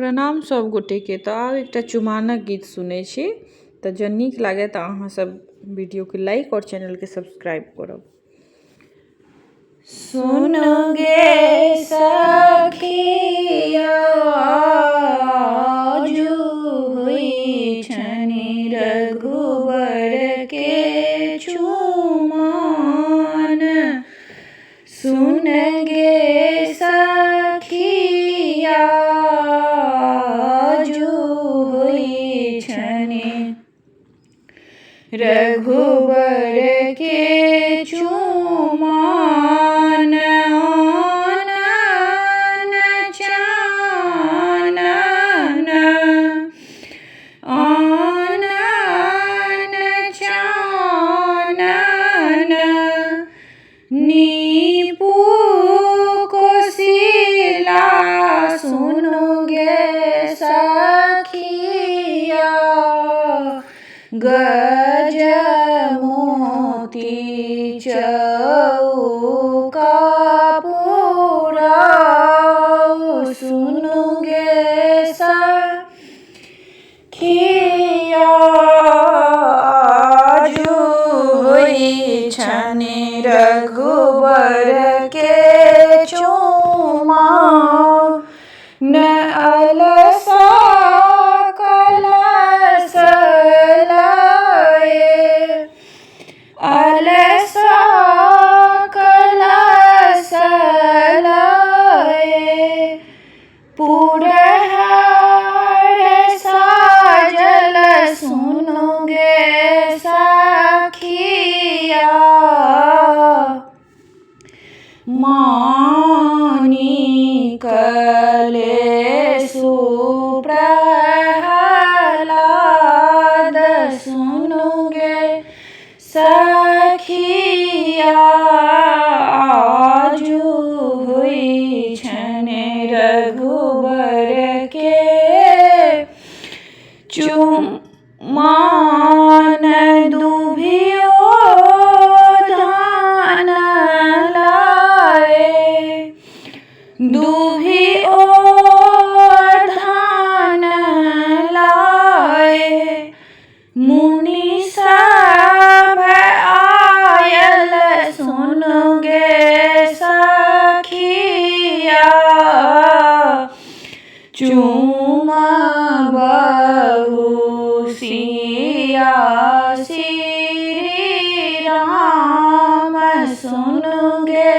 प्रणाम सब गोटे के। तो आब एकटा चुमानक गीत सुनै छी। तो जँ नीक लागे तो अहाँ सब वीडियो के लाइक और चैनल के सब्सक्राइब करब। सुन गे सखिया आजू हुई छनि रघुवर के चुमान। सुन गे सखिया आजू हुई छनि रघुवर के चुमान। आनन चानन आनन चानन नीपू कोसिला। सुनु गे सखिया गज मोती चौका पुराऊ। सुनु गे सखिया आजू हुई छनि रघुवर के चुमान। अलसा कलश लाए अलसा कलश लाए पुरहर साजल। सुनु गे सखिया मानिक लेसु प्रह्लाद। सुनु गे सखिया आजू हुई छनि रघुवर के चुमान। दुभियो धान लाए दुभियो धान लाए मुनि सब आयल। सुनु गे सखिया चूमबहु सिया श्री राम। सुनु गे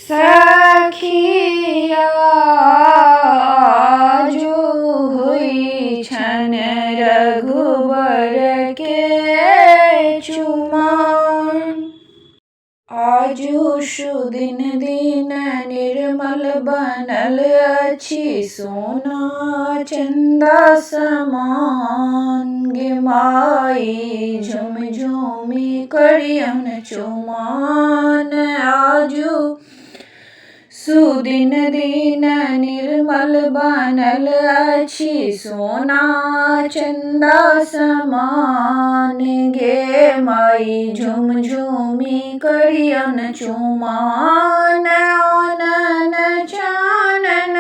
सखिया आजू हुई छनि रघुवर के चुमान। आजू सुदिन दिन निर्मल बनल अछि सोना चंदा समान। गे माई झुम झुमी करियन चुमान। आजू सुदिन दिन निर्मल बनल अछि सोना चंदा समान। गे माई झुम झुमी करियन चुमान। आनन चानन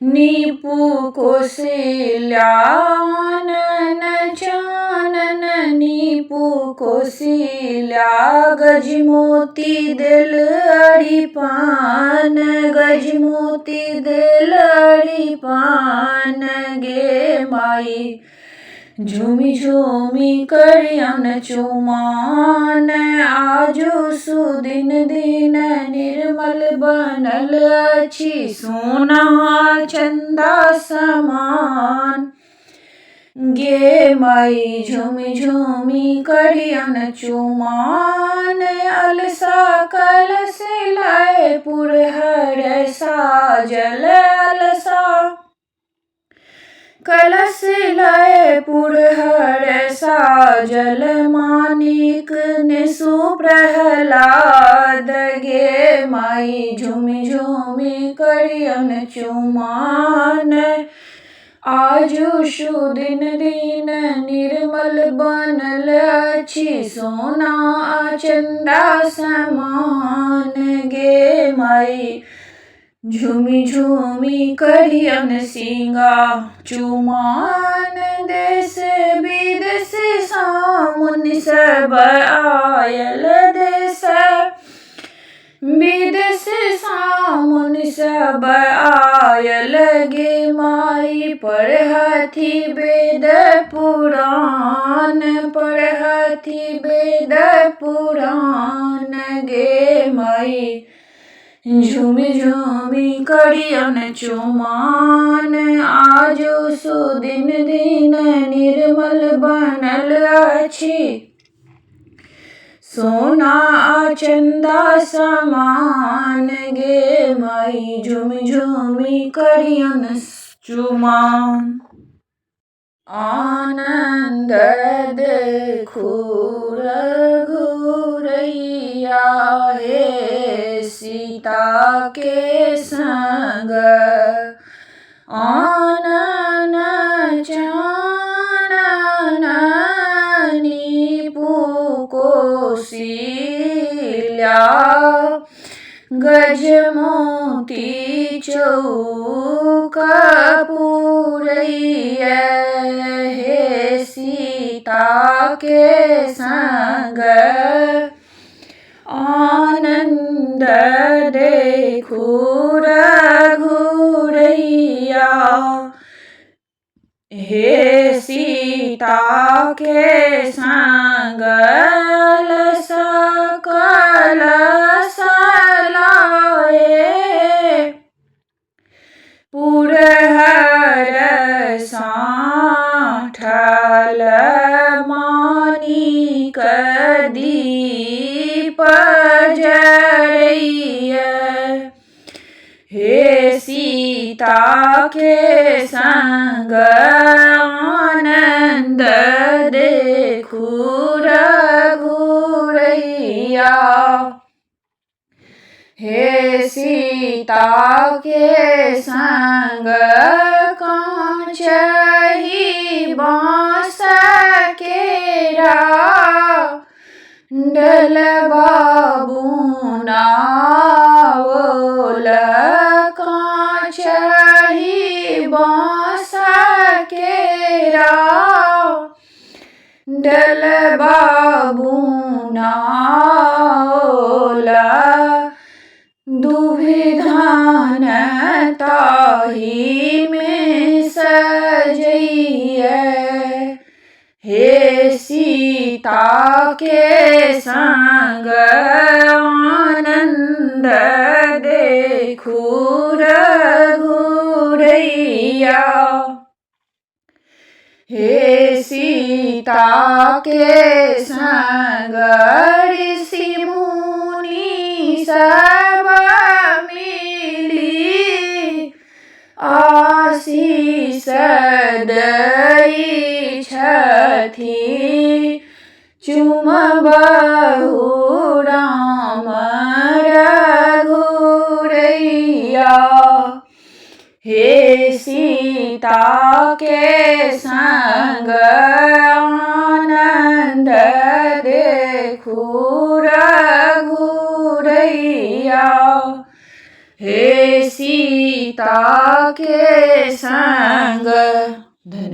नीपू कोसिला। आनन चानन नीपू कोसिला गजमोती देल अरिपान। गजमोती देल अरिपान। गे माई झूमी झूमी करियन चुमान। आजू सुदिन दिन निर्मल बनल अछि सोना चंदा समान। गे माई झूमी झूमी करियन चुमान। अलसा कलश लाए पुरहर साजल। अलसा कलश लाए पुरहर साजल मानिक नेसु प्रह्लाद। गे माई झूमी झूमी करियन चुमान। आजू सुदिन दिन निर्मल बनल अछि सोना चंदा समान। गे माई झूमी झूमी करियन सिंगा चुमान देश विदेश सामुनि सब आयल देश विदेश सामुनि सब आयल गे माई पढ़ती वेद पुराण पढ़ती वेद पुराण गे माई झूमी झूमी करियन चुमान आजो सुदिन दिन निर्मल बनल अछि सोना चंदा समान गे माई झूमी झूमी करियन चुमान आनंद देखू रघुरैया हे सीता के संग आनन चाननी पुकोसिल्या गजमोती चौक पुरैया हे सीता के संग आनंद देखू रघुरैया हे सीता के संग सकल सलाए पुरहर साठल मानिक दीप जरैया हे सीता के संग आनंद देखू रघुरैया हे सीता के संग कांचही बांस केरा डलवा बुनावल कांचही बांस केरा डलवा बुनावल दुभिधान ताही में सजैया हे सीता के संग आनंद देखू रघुरैया हे सीता के संग ऋषि मुनि सब मिली आशीष दई छथि चुमबहु राम रघुरैया हे सीता के संग आनंद देखू रघुरैया हे सीता के संग। धन्यवाद।